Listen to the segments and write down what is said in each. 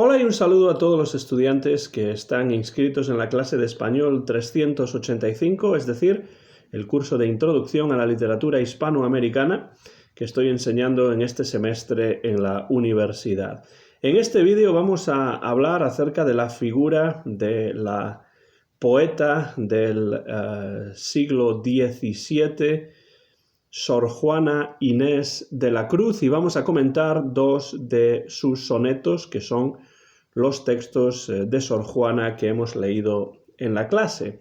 Hola y un saludo a todos los estudiantes que están inscritos en la clase de español 385, es decir, el curso de introducción a la literatura hispanoamericana que estoy enseñando en este semestre en la universidad. En este vídeo vamos a hablar acerca de la figura de la poeta del siglo XVII, Sor Juana Inés de la Cruz, y vamos a comentar dos de sus sonetos, que son los textos de Sor Juana que hemos leído en la clase.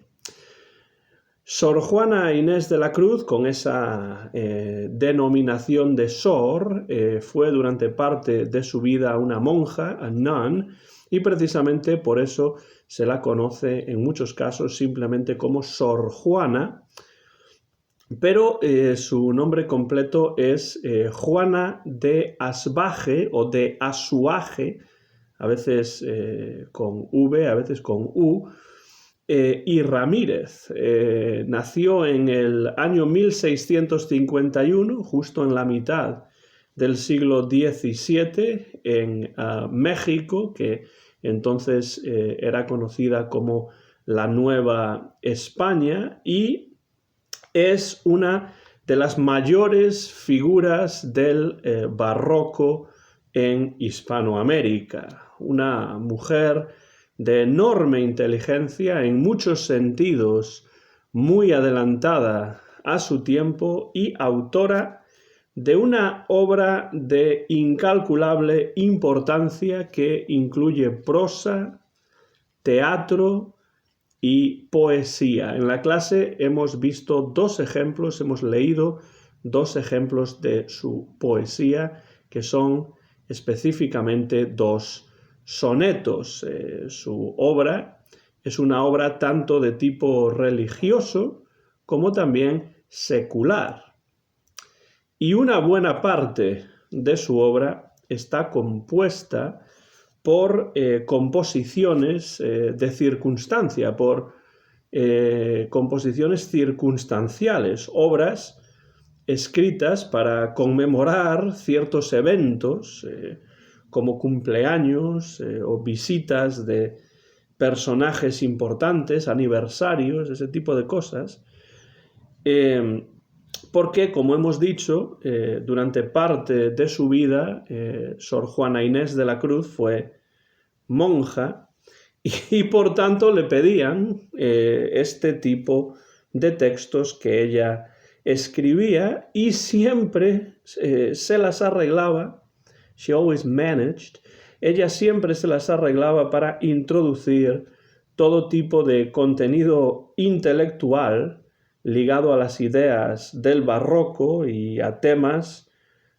Sor Juana Inés de la Cruz, con esa denominación de Sor, fue durante parte de su vida una monja, a nun, y precisamente por eso se la conoce en muchos casos simplemente como Sor Juana, pero su nombre completo es Juana de Asbaje o de Asuaje, a veces con V, a veces con U, y Ramírez. Nació en el año 1651, justo en la mitad del siglo XVII, en México, que entonces era conocida como la Nueva España, y es una de las mayores figuras del barroco en Hispanoamérica. Una mujer de enorme inteligencia, en muchos sentidos muy adelantada a su tiempo y autora de una obra de incalculable importancia que incluye prosa, teatro y poesía. En la clase hemos visto dos ejemplos, hemos leído dos ejemplos de su poesía, que son específicamente dos sonetos. Su obra es una obra tanto de tipo religioso como también secular. Y una buena parte de su obra está compuesta por composiciones de circunstancia, por composiciones circunstanciales, obras escritas para conmemorar ciertos eventos, como cumpleaños o visitas de personajes importantes, aniversarios, ese tipo de cosas, porque, como hemos dicho, durante parte de su vida, Sor Juana Inés de la Cruz fue monja y por tanto le pedían este tipo de textos que ella escribía, y siempre se las arreglaba, she always managed, ella siempre se las arreglaba para introducir todo tipo de contenido intelectual ligado a las ideas del barroco y a temas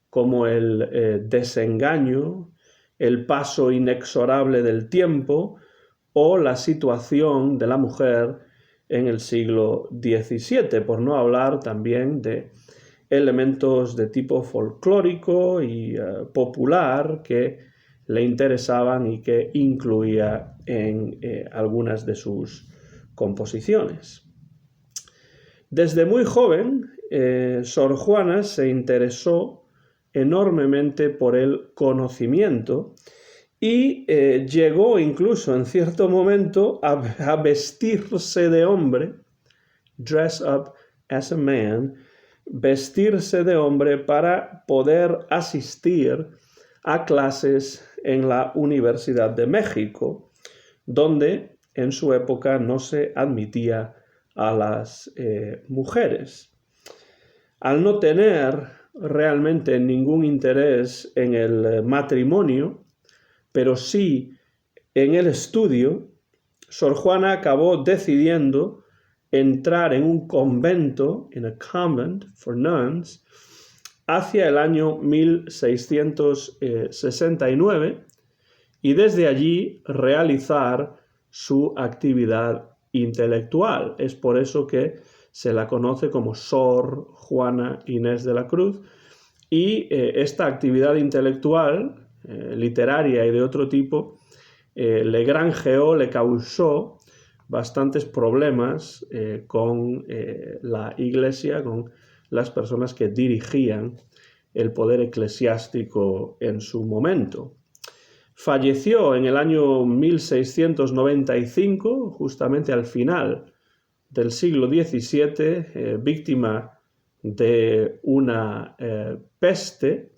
como el desengaño, el paso inexorable del tiempo o la situación de la mujer en el siglo XVII, por no hablar también de elementos de tipo folclórico y popular que le interesaban y que incluía en algunas de sus composiciones. Desde muy joven, Sor Juana se interesó enormemente por el conocimiento y llegó incluso en cierto momento a vestirse de hombre, dress up as a man, vestirse de hombre para poder asistir a clases en la Universidad de México, donde en su época no se admitía a las mujeres. Al no tener realmente ningún interés en el matrimonio, pero sí en el estudio, Sor Juana acabó decidiendo entrar en un convento, en a convent for nuns, hacia el año 1669, y desde allí realizar su actividad intelectual. Es por eso que se la conoce como Sor Juana Inés de la Cruz, y esta actividad intelectual, literaria y de otro tipo, le granjeó, le causó bastantes problemas con la Iglesia, con las personas que dirigían el poder eclesiástico en su momento. Falleció en el año 1695, justamente al final del siglo XVII, víctima de una peste,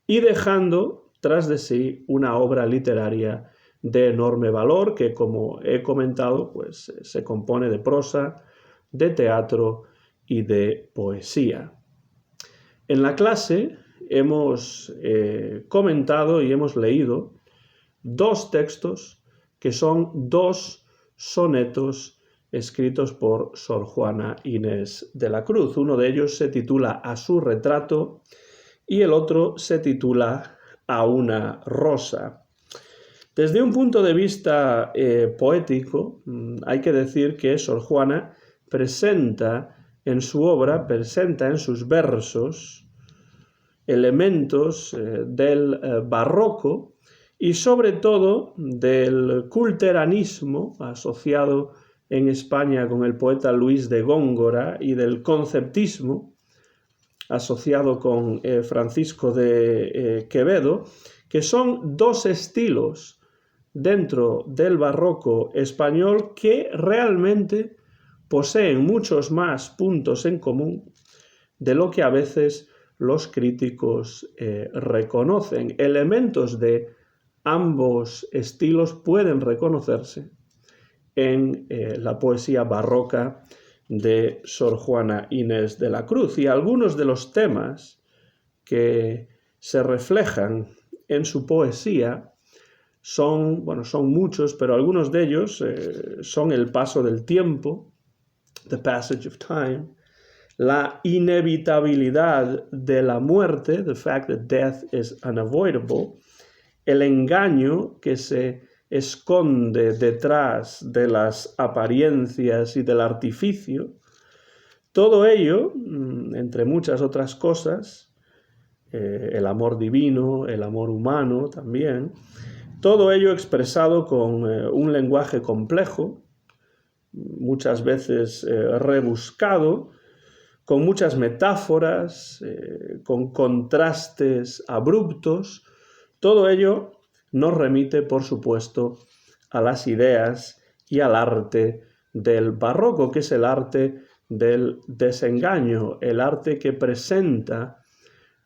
y dejando tras de sí una obra literaria de enorme valor que, como he comentado, pues se compone de prosa, de teatro y de poesía. En la clase hemos comentado y hemos leído dos textos que son dos sonetos escritos por Sor Juana Inés de la Cruz. Uno de ellos se titula A su retrato y el otro se titula A una rosa. Desde un punto de vista poético, hay que decir que Sor Juana presenta en su obra, presenta en sus versos elementos del barroco y sobre todo del culteranismo asociado en España con el poeta Luis de Góngora y del conceptismo asociado con Francisco de Quevedo, que son dos estilos dentro del barroco español que realmente poseen muchos más puntos en común de lo que a veces los críticos reconocen. Elementos de ambos estilos pueden reconocerse en la poesía barroca de Sor Juana Inés de la Cruz, y algunos de los temas que se reflejan en su poesía son muchos, pero algunos de ellos son el paso del tiempo, the passage of time, la inevitabilidad de la muerte, the fact that death is unavoidable, el engaño que se esconde detrás de las apariencias y del artificio. Todo ello, entre muchas otras cosas, el amor divino, el amor humano también, todo ello expresado con un lenguaje complejo, muchas veces rebuscado, con muchas metáforas, con contrastes abruptos. Todo ello nos remite, por supuesto, a las ideas y al arte del barroco, que es el arte del desengaño, el arte que presenta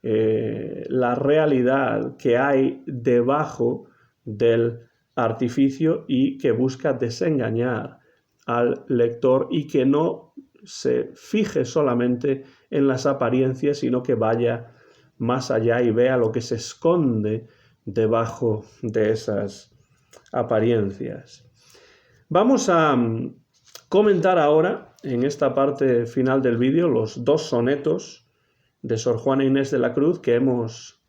la realidad que hay debajo del artificio y que busca desengañar al lector y que no se fije solamente en las apariencias, sino que vaya más allá y vea lo que se esconde debajo de esas apariencias. Vamos a comentar ahora, en esta parte final del vídeo, los dos sonetos de Sor Juana Inés de la Cruz que hemos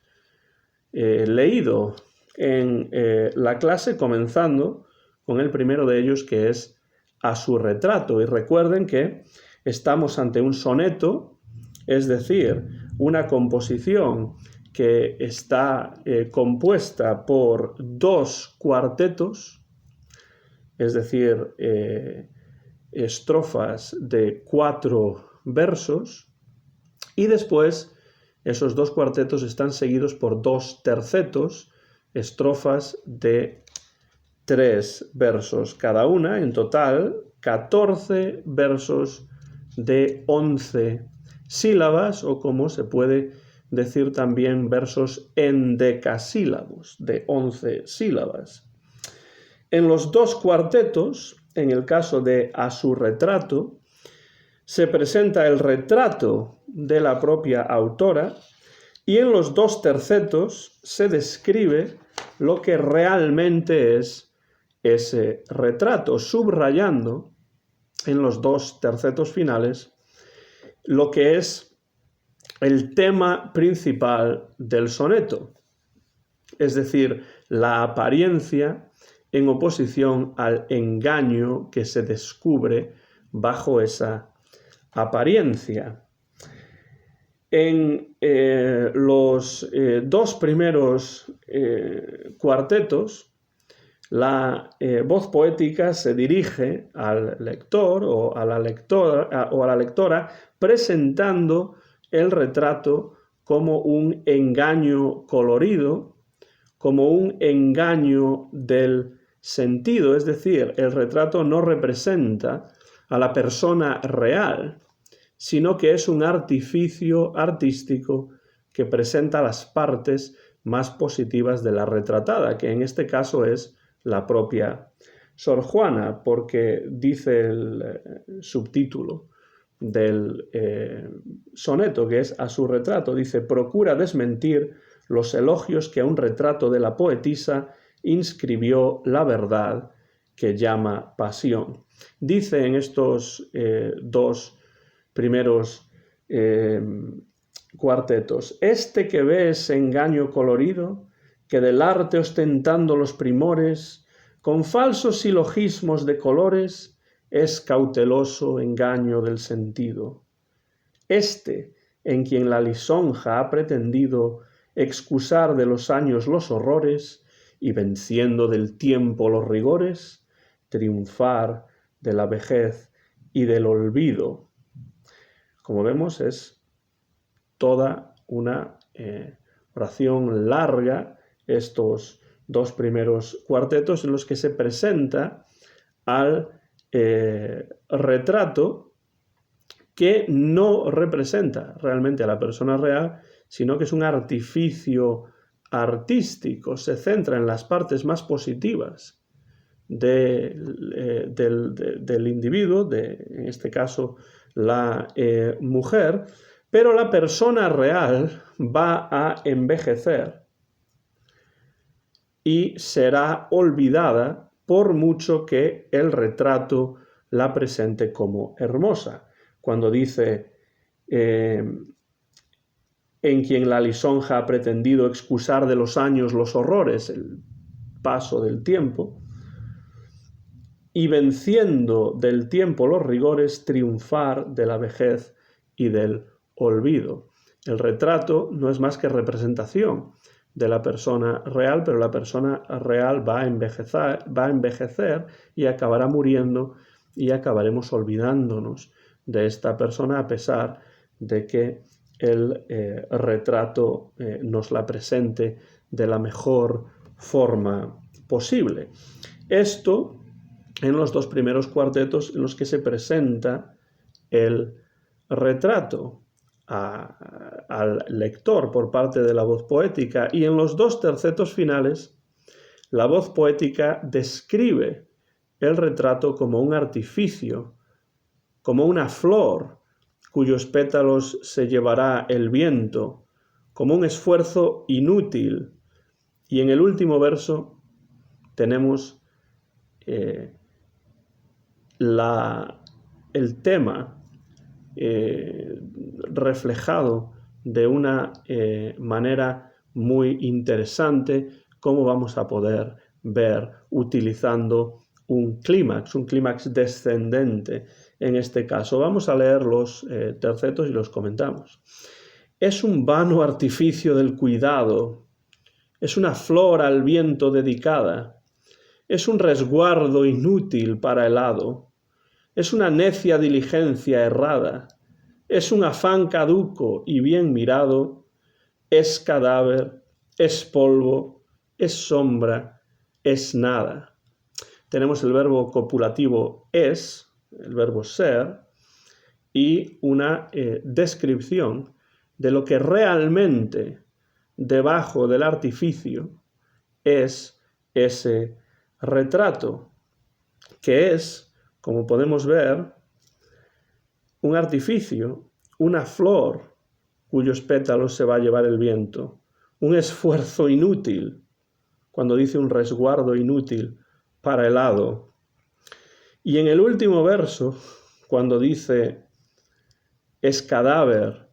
leído en la clase, comenzando con el primero de ellos, que es A su retrato. Y recuerden que estamos ante un soneto, es decir, una composición que está compuesta por dos cuartetos, es decir, estrofas de 4 versos, y después esos dos cuartetos están seguidos por 2 tercetos, estrofas de 3 versos cada una, en total 14 versos de 11 sílabas, o como se puede decir también, versos endecasílabos, de 11 sílabas. En los dos cuartetos, en el caso de A su retrato, se presenta el retrato de la propia autora, y en los dos tercetos se describe lo que realmente es ese retrato, subrayando en los dos tercetos finales lo que es el tema principal del soneto, es decir, la apariencia en oposición al engaño que se descubre bajo esa apariencia. En los dos primeros cuartetos, la voz poética se dirige al lector o a la lectora presentando el retrato como un engaño colorido, como un engaño del sentido, es decir, el retrato no representa a la persona real, sino que es un artificio artístico que presenta las partes más positivas de la retratada, que en este caso es la propia Sor Juana, porque dice el subtítulo del soneto, que es a su retrato, dice: procura desmentir los elogios que a un retrato de la poetisa inscribió la verdad que llama pasión. Dice en estos dos primeros cuartetos: este que ves engaño colorido, que del arte ostentando los primores, con falsos silogismos de colores, es cauteloso engaño del sentido. Este, en quien la lisonja ha pretendido excusar de los años los horrores, y venciendo del tiempo los rigores, triunfar de la vejez y del olvido. Como vemos, es toda una oración larga, estos dos primeros cuartetos, en los que se presenta al retrato que no representa realmente a la persona real, sino que es un artificio artístico, se centra en las partes más positivas del individuo, en este caso la mujer, pero la persona real va a envejecer y será olvidada por mucho que el retrato la presente como hermosa. Cuando dice en quien la lisonja ha pretendido excusar de los años los horrores, el paso del tiempo, y venciendo del tiempo los rigores, triunfar de la vejez y del olvido. El retrato no es más que representación de la persona real, pero la persona real va a envejecer y acabará muriendo, y acabaremos olvidándonos de esta persona, a pesar de que el retrato nos la presente de la mejor forma posible. Esto en los dos primeros cuartetos, en los que se presenta el retrato al lector por parte de la voz poética, y en los dos tercetos finales la voz poética describe el retrato como un artificio, como una flor cuyos pétalos se llevará el viento, como un esfuerzo inútil. Y en el último verso tenemos el tema reflejado de una manera muy interesante, como vamos a poder ver utilizando un clímax descendente. En este caso vamos a leer los tercetos y los comentamos. Es un vano artificio del cuidado, es una flor al viento dedicada, es un resguardo inútil para el hado, es una necia diligencia errada, es un afán caduco y bien mirado, es cadáver, es polvo, es sombra, es nada. Tenemos el verbo copulativo es, el verbo ser, y una descripción de lo que realmente debajo del artificio es ese retrato, que es, como podemos ver, un artificio, una flor cuyos pétalos se va a llevar el viento, un esfuerzo inútil, cuando dice un resguardo inútil para el hado. Y en el último verso, cuando dice es cadáver,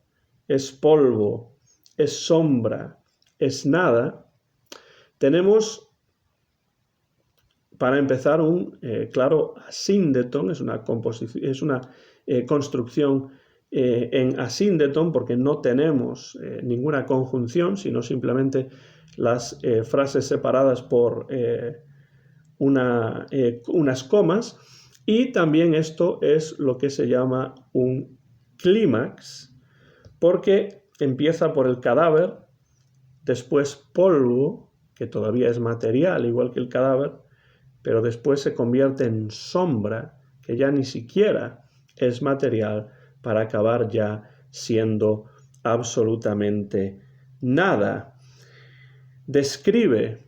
es polvo, es sombra, es nada, tenemos para empezar un claro asíndeton, es una construcción en asíndeton, porque no tenemos ninguna conjunción, sino simplemente las frases separadas por unas comas, y también esto es lo que se llama un clímax, porque empieza por el cadáver, después polvo, que todavía es material, igual que el cadáver, pero después se convierte en sombra, que ya ni siquiera es material, para acabar ya siendo absolutamente nada. Describe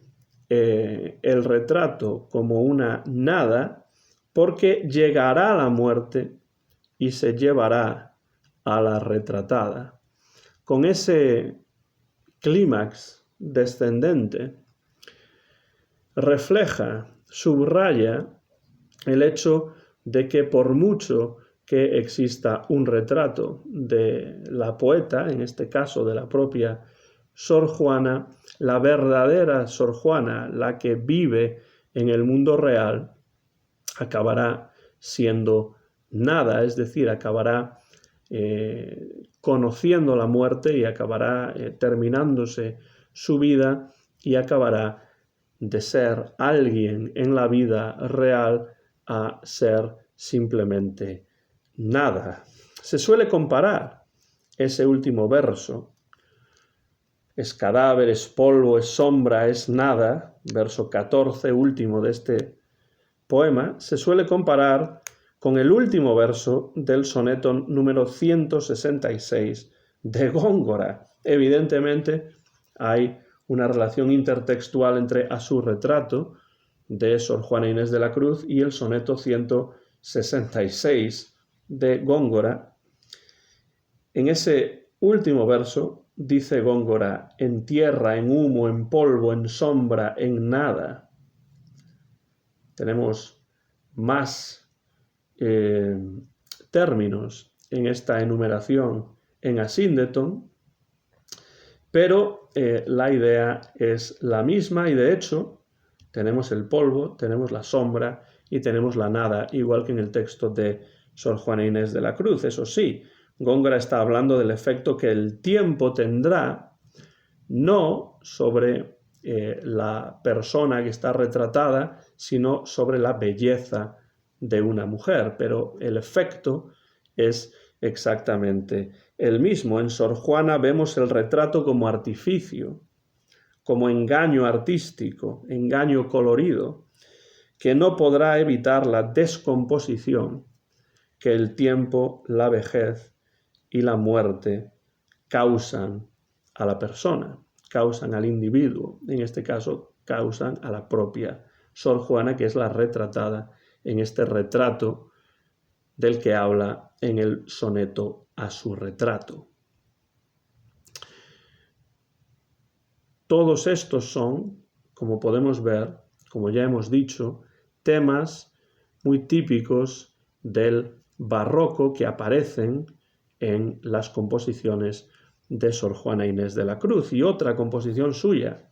el retrato como una nada porque llegará la muerte y se llevará a la retratada. Con ese clímax descendente refleja, subraya el hecho de que por mucho que exista un retrato de la poeta, en este caso de la propia Sor Juana, la verdadera Sor Juana, la que vive en el mundo real, acabará siendo nada, es decir, acabará conociendo la muerte y acabará terminándose su vida y acabará de ser alguien en la vida real a ser simplemente nada. Se suele comparar ese último verso, es cadáver, es polvo, es sombra, es nada, verso 14, último de este poema, se suele comparar con el último verso del soneto número 166 de Góngora. Evidentemente hay una relación intertextual entre A su retrato de Sor Juana Inés de la Cruz y el soneto 166 de Góngora. En ese último verso dice Góngora: en tierra, en humo, en polvo, en sombra, en nada. Tenemos más términos en esta enumeración en Asíndeton, pero la idea es la misma y de hecho tenemos el polvo, tenemos la sombra y tenemos la nada, igual que en el texto de Sor Juana Inés de la Cruz. Eso sí, Góngora está hablando del efecto que el tiempo tendrá no sobre la persona que está retratada, sino sobre la belleza de una mujer, pero el efecto es exactamente el mismo. En Sor Juana vemos el retrato como artificio, como engaño artístico, engaño colorido, que no podrá evitar la descomposición que el tiempo, la vejez y la muerte causan a la persona, causan al individuo, en este caso causan a la propia Sor Juana, que es la retratada en este retrato del que habla en el soneto A su retrato. Todos estos son, como podemos ver, como ya hemos dicho, temas muy típicos del barroco que aparecen en las composiciones de Sor Juana Inés de la Cruz. Y otra composición suya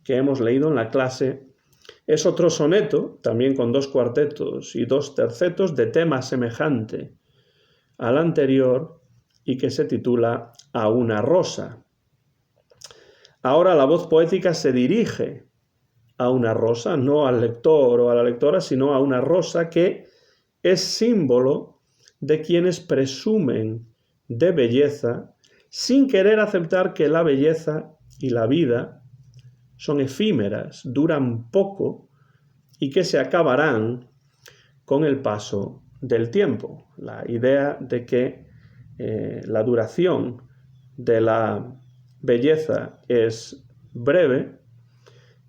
que hemos leído en la clase es otro soneto, también con 2 cuartetos y 2 tercetos, de tema semejante al anterior y que se titula A una rosa. Ahora la voz poética se dirige a una rosa, no al lector o a la lectora, sino a una rosa que es símbolo de quienes presumen de belleza sin querer aceptar que la belleza y la vida son efímeras, duran poco y que se acabarán con el paso del tiempo. La idea de que la duración de la belleza es breve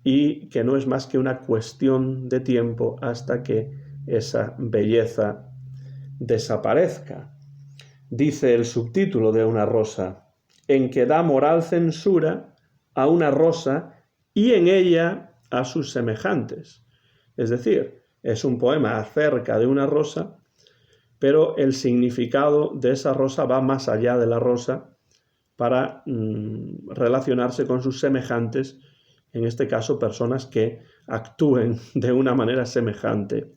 y que no es más que una cuestión de tiempo hasta que esa belleza desaparezca. Dice el subtítulo de Una rosa: en que da moral censura a una rosa y en ella a sus semejantes. Es decir, es un poema acerca de una rosa, pero el significado de esa rosa va más allá de la rosa para relacionarse con sus semejantes, en este caso personas que actúen de una manera semejante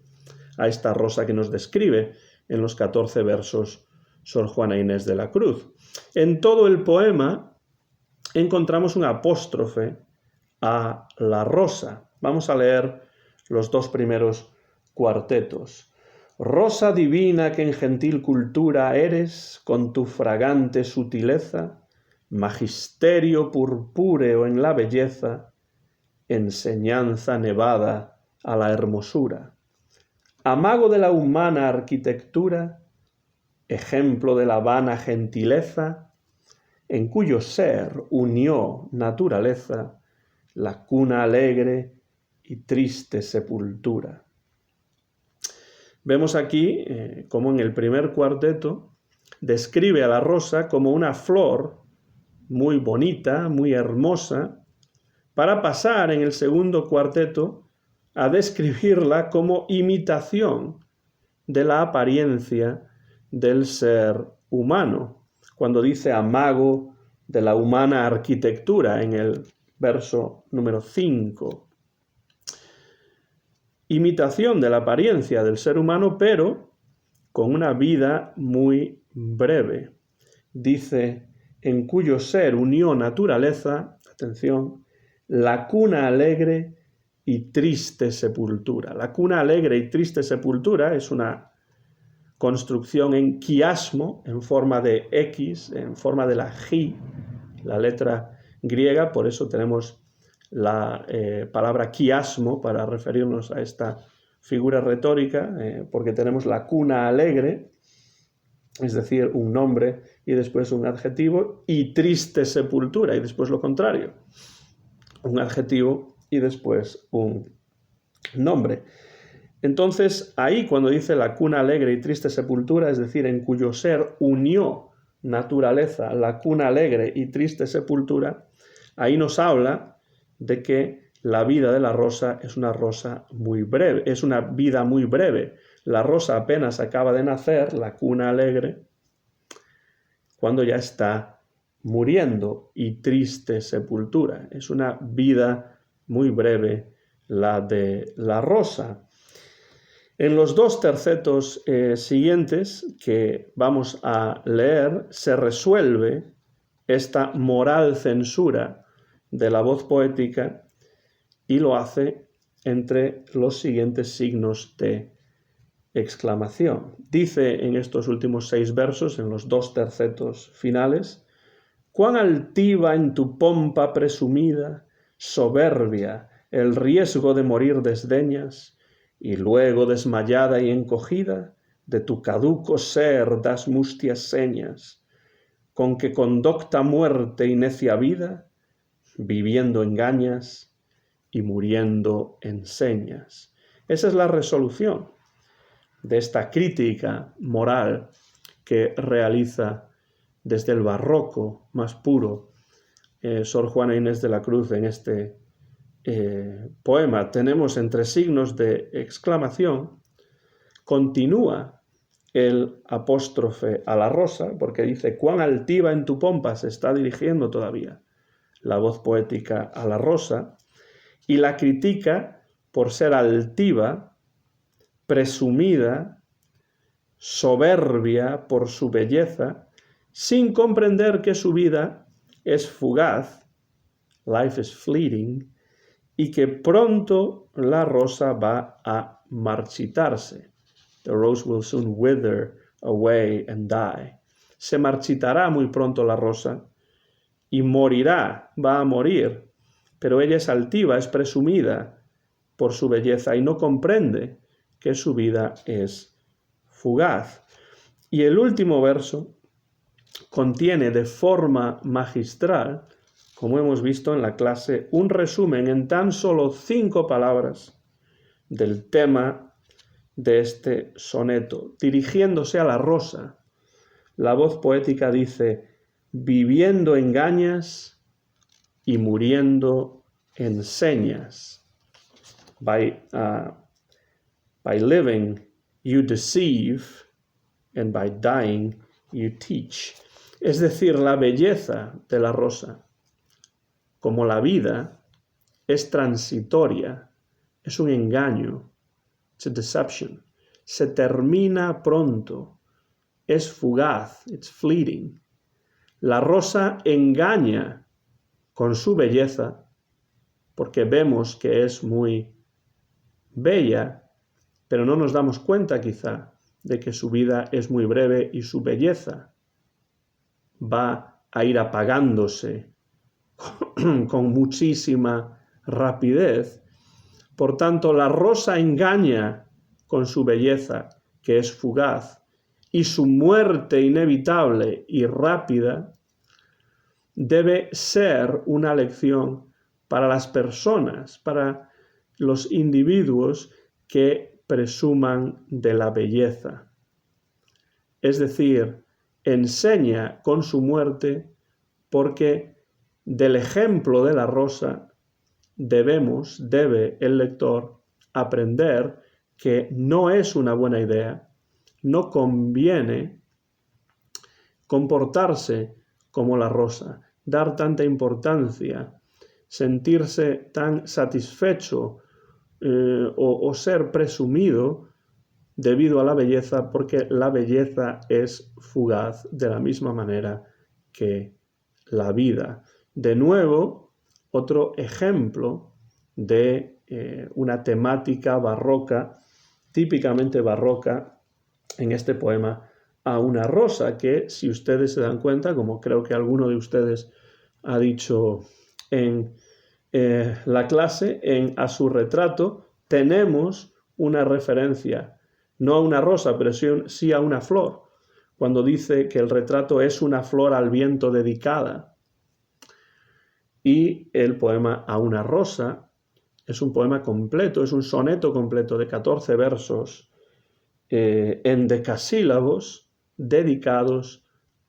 a esta rosa que nos describe en los 14 versos Sor Juana Inés de la Cruz. En todo el poema encontramos un apóstrofe a la rosa. Vamos a leer los 2 primeros cuartetos. Rosa divina que en gentil cultura eres, con tu fragante sutileza, magisterio purpúreo en la belleza, enseñanza nevada a la hermosura, amago de la humana arquitectura, ejemplo de la vana gentileza, en cuyo ser unió naturaleza la cuna alegre y triste sepultura. Vemos aquí como en el primer cuarteto describe a la rosa como una flor muy bonita, muy hermosa, para pasar en el segundo cuarteto a describirla como imitación de la apariencia del ser humano, cuando dice amago de la humana arquitectura en el verso número 5. Imitación de la apariencia del ser humano, pero con una vida muy breve. Dice, en cuyo ser unió naturaleza, atención, la cuna alegre y triste sepultura. La cuna alegre y triste sepultura es una construcción en quiasmo, en forma de X, en forma de la G, la letra griega, por eso tenemos la palabra quiasmo para referirnos a esta figura retórica, porque tenemos la cuna alegre, es decir, un nombre y después un adjetivo, y triste sepultura, y después lo contrario, un adjetivo y después un nombre. Entonces, ahí cuando dice la cuna alegre y triste sepultura, es decir, en cuyo ser unió naturaleza, la cuna alegre y triste sepultura, ahí nos habla de que la vida de la rosa es una rosa muy breve, es una vida muy breve. La rosa apenas acaba de nacer, la cuna alegre, cuando ya está muriendo, y triste sepultura. Es una vida muy breve la de la rosa. En los dos tercetos siguientes que vamos a leer se resuelve esta moral censura de la voz poética y lo hace entre los siguientes signos de exclamación. Dice en estos últimos 6 versos, en los dos tercetos finales, «Cuán altiva en tu pompa presumida, soberbia, el riesgo de morir desdeñas, y luego desmayada y encogida, de tu caduco ser das mustias señas, con que con docta muerte y necia vida, viviendo engañas y muriendo enseñas». Esa es la resolución de esta crítica moral que realiza desde el barroco más puro Sor Juana Inés de la Cruz en este poema. Tenemos entre signos de exclamación, continúa el apóstrofe a la rosa, porque dice, cuán altiva en tu pompa, se está dirigiendo todavía la voz poética a la rosa, y la critica por ser altiva, presumida, soberbia por su belleza, sin comprender que su vida es fugaz, life is fleeting, y que pronto la rosa va a marchitarse. The rose will soon wither away and die. Se marchitará muy pronto la rosa y morirá, va a morir, pero ella es altiva, es presumida por su belleza y no comprende que su vida es fugaz. Y el último verso contiene de forma magistral, como hemos visto en la clase, un resumen en tan solo 5 palabras del tema de este soneto. Dirigiéndose a la rosa, la voz poética dice, viviendo engañas y muriendo enseñas. By living you deceive and by dying you teach. Es decir, la belleza de la rosa, como la vida, es transitoria, es un engaño, it's a deception, se termina pronto, es fugaz, it's fleeting. La rosa engaña con su belleza, porque vemos que es muy bella, pero no nos damos cuenta quizá de que su vida es muy breve y su belleza va a ir apagándose con muchísima rapidez. Por tanto, la rosa engaña con su belleza, que es fugaz, y su muerte inevitable y rápida debe ser una lección para las personas, para los individuos que presuman de la belleza. Es decir, enseña con su muerte porque del ejemplo de la rosa debe el lector aprender que no es una buena idea, no conviene comportarse como la rosa, dar tanta importancia, sentirse tan satisfecho o ser presumido debido a la belleza, porque la belleza es fugaz de la misma manera que la vida. De nuevo, otro ejemplo de una temática barroca, típicamente barroca, en este poema A una rosa, que si ustedes se dan cuenta, como creo que alguno de ustedes ha dicho en la clase, A su retrato, tenemos una referencia, no a una rosa, pero sí a una flor, cuando dice que el retrato es una flor al viento dedicada. Y el poema A una rosa es un poema completo, es un soneto completo de 14 versos en decasílabos dedicados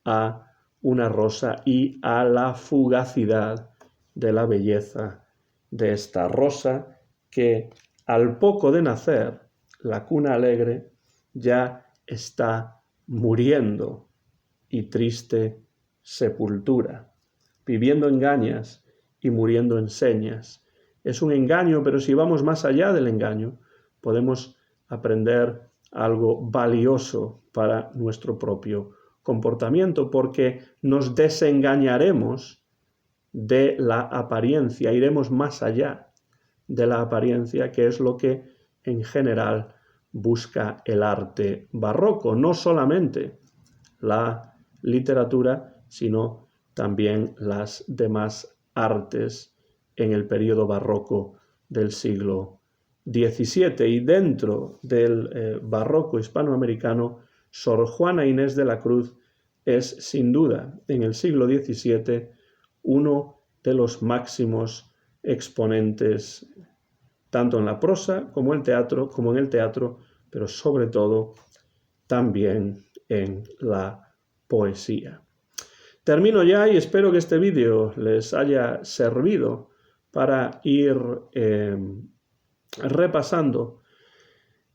a una rosa y a la fugacidad de la belleza de esta rosa que al poco de nacer, la cuna alegre ya está muriendo y triste sepultura, viviendo engañas y muriendo en señas. Es un engaño, pero si vamos más allá del engaño, podemos aprender algo valioso para nuestro propio comportamiento, porque nos desengañaremos de la apariencia, iremos más allá de la apariencia, que es lo que en general busca el arte barroco, no solamente la literatura, sino también las demás artes en el periodo barroco del siglo XVII. Y dentro del barroco hispanoamericano, Sor Juana Inés de la Cruz es sin duda en el siglo XVII uno de los máximos exponentes tanto en la prosa como en el teatro, pero sobre todo también en la poesía. Termino ya y espero que este vídeo les haya servido para ir repasando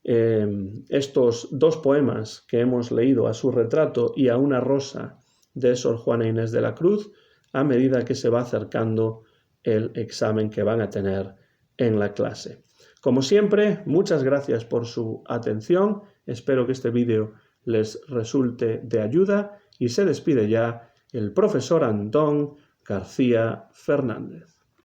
estos dos poemas que hemos leído, A su retrato y A una rosa, de Sor Juana Inés de la Cruz, a medida que se va acercando el examen que van a tener en la clase. Como siempre, muchas gracias por su atención. Espero que este vídeo les resulte de ayuda y se despide ya el profesor Antón García Fernández.